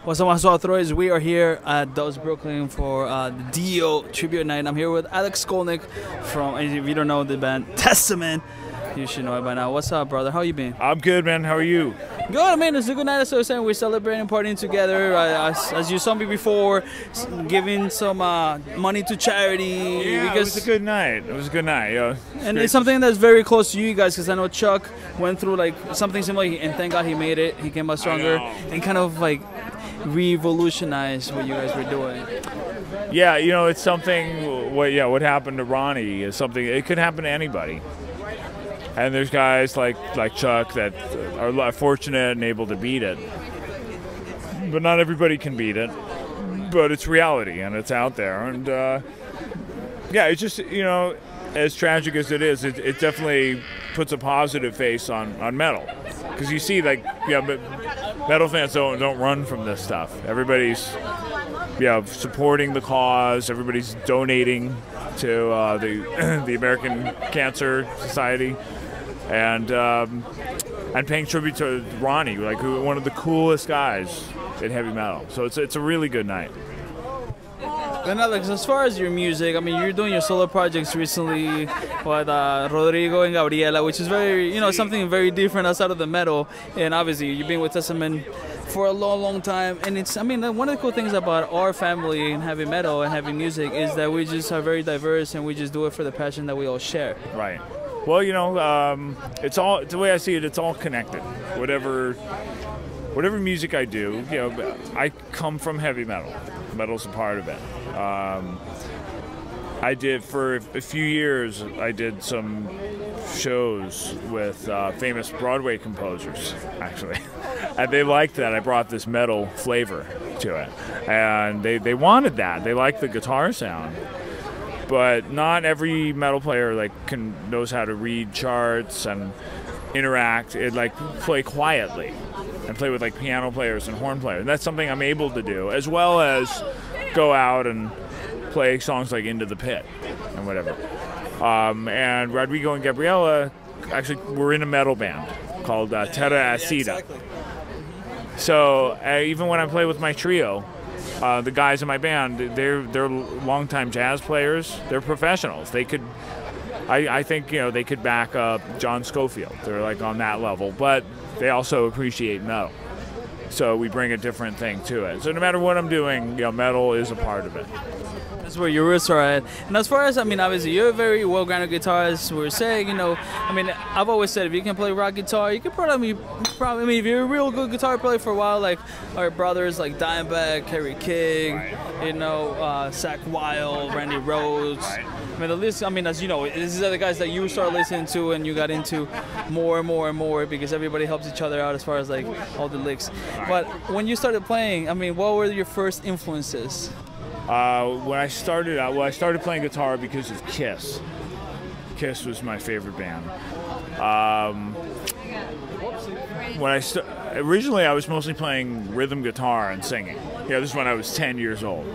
What's up, nosotros? We are here at Dulles, Brooklyn for the Dio tribute night. I'm here with Alex Skolnick from, if you don't know the band, Testament. You should know it by now. What's up, brother? How you been? I'm good, man. How are you? Good, man. It's a good night. As I was saying, we're celebrating, partying together. As you saw me before, giving some money to charity. Yeah, because it was a good night. It was a good night. Yeah, and it's something that's very close to you guys, because I know Chuck went through like something similar, and thank God he made it. He came out stronger and kind of like revolutionized what you guys were doing. Yeah, you know, it's something. What happened to Ronnie is something. It could happen to anybody. And there's guys like Chuck that are fortunate and able to beat it. But not everybody can beat it. But it's reality, and it's out there. And, yeah, it's just, you know, as tragic as it is, it definitely puts a positive face on metal. Because you see, like, yeah, metal fans don't run from this stuff. Everybody's, yeah, supporting the cause. Everybody's donating to the American Cancer Society. And paying tribute to Ronnie, like one of the coolest guys in heavy metal. So it's a really good night. And Alex, as far as your music, I mean, you're doing your solo projects recently with Rodrigo and Gabriela, which is very, you know, something very different outside of the metal. And obviously, you've been with Testament for a long, long time. And it's, I mean, one of the cool things about our family in heavy metal and heavy music is that we just are very diverse, and we just do it for the passion that we all share. Right. Well, you know, it's all, the way I see it, it's all connected. Whatever music I do, you know, I come from heavy metal. Metal's a part of it. I did, for a few years, I did some shows with famous Broadway composers, actually. And they liked that I brought this metal flavor to it. And they wanted that. They liked the guitar sound. But not every metal player knows how to read charts and interact. It play quietly and play with piano players and horn players. And that's something I'm able to do, as well as go out and play songs like Into the Pit and whatever. And Rodrigo and Gabriela actually were in a metal band called Terra Acida. So even when I play with my trio, the guys in my band, they're longtime jazz players. They're professionals. They could, I think, you know, they could back up John Scofield. They're on that level, but they also appreciate metal. So we bring a different thing to it. So no matter what I'm doing, you know, metal is a part of it. That's where your roots are at. And as far as, I mean, obviously, you're a very well-grounded guitarist. We're saying, you know, I mean, I've always said if you can play rock guitar, you can probably, I mean, if you're a real good guitar player for a while, like our brothers like Dimebag, Kerry King, you know, Zach Wilde, Randy Rhoads. I mean, the list, I mean, as you know, these are the guys that you started listening to and you got into more and more and more, because everybody helps each other out as far as all the licks. But when you started playing, I mean, what were your first influences? When I started out, I started playing guitar because of Kiss. Kiss was my favorite band. Originally I was mostly playing rhythm guitar and singing. Yeah, this is when I was 10 years old.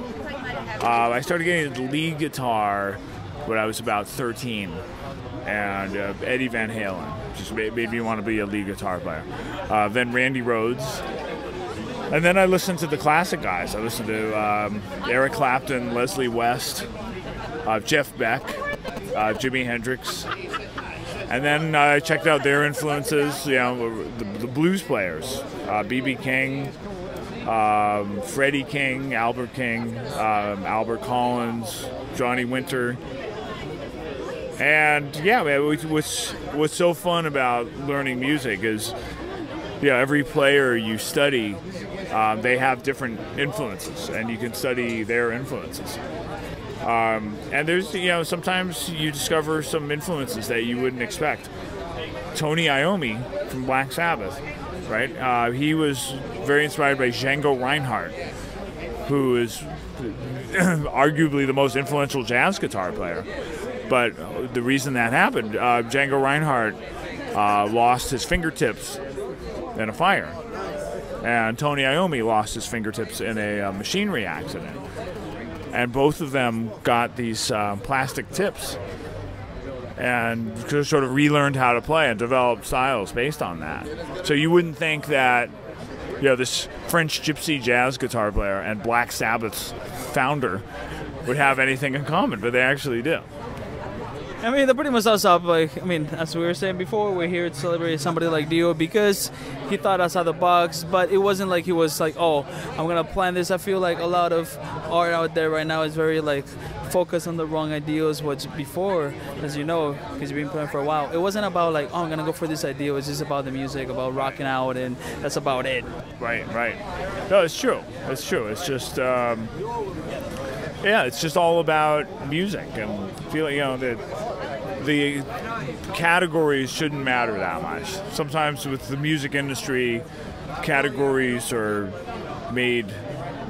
I started getting into lead guitar when I was about 13, and Eddie Van Halen just made me want to be a lead guitar player. Then Randy Rhoads. And then I listened to the classic guys. I listened to Eric Clapton, Leslie West, Jeff Beck, Jimi Hendrix. And then I checked out their influences, you know, the blues players, B.B. King, Freddie King, Albert King, Albert Collins, Johnny Winter. And yeah, man, what's so fun about learning music is, you know, every player you study, they have different influences, and you can study their influences. And there's, you know, sometimes you discover some influences that you wouldn't expect. Tony Iommi from Black Sabbath, right? He was very inspired by Django Reinhardt, who is arguably the most influential jazz guitar player. But the reason that happened, Django Reinhardt lost his fingertips in a fire. And Tony Iommi lost his fingertips in a machinery accident. And both of them got these plastic tips and sort of relearned how to play and developed styles based on that. So you wouldn't think that this French gypsy jazz guitar player and Black Sabbath's founder would have anything in common, but they actually do. I mean, they're pretty much outside. Like, I mean, as we were saying before, we're here to celebrate somebody like Dio because he thought outside the box. But it wasn't like he was like, "Oh, I'm gonna plan this." I feel like a lot of art out there right now is very like focused on the wrong ideals. Which before, as you know, because you've been playing for a while, it wasn't about like, "Oh, I'm gonna go for this idea." It was just about the music, about rocking out, and that's about it. Right. No, it's true. It's true. It's just. It's just all about music and feeling, the categories shouldn't matter that much. Sometimes with the music industry, categories are made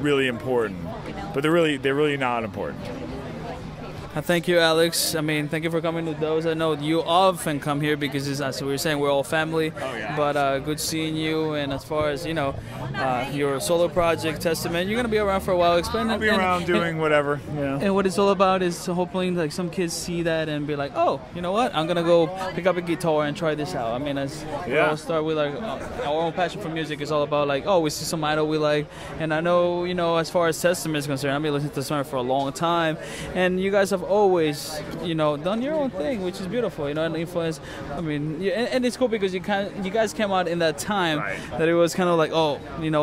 really important, but they're really not important. Thank you, Alex. I mean, thank you for coming to those. I know you often come here because, as we were saying, we're all family. Oh, yeah. But good seeing you. And as far as, your solo project, Testament, you're going to be around for a while. I'll be around doing whatever. Yeah. And what it's all about is hopefully like some kids see that and be like, oh, you know what? I'm going to go pick up a guitar and try this out. I mean, as we all start with like our own passion for music is all about like, oh, we see some idol we like. And I know, as far as Testament is concerned, I've been listening to Testament for a long time. And you guys have always, done your own thing, which is beautiful, and influence. I mean, and it's cool because you guys came out in that time that it was kind of like, oh,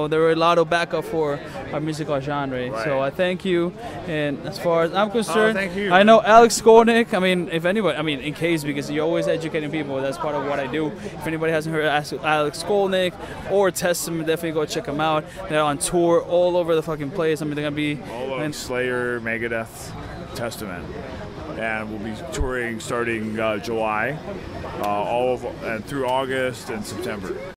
there were a lot of backup for our musical genre. Right. So I thank you. And as far as I'm concerned, thank you. I know Alex Skolnick. I mean, if anybody, in case, because you're always educating people, that's part of what I do. If anybody hasn't heard Alex Skolnick or Testament, definitely go check them out. They're on tour all over the fucking place. I mean, they're gonna be Slayer, Megadeth, Testament, and we'll be touring starting July, and through August and September.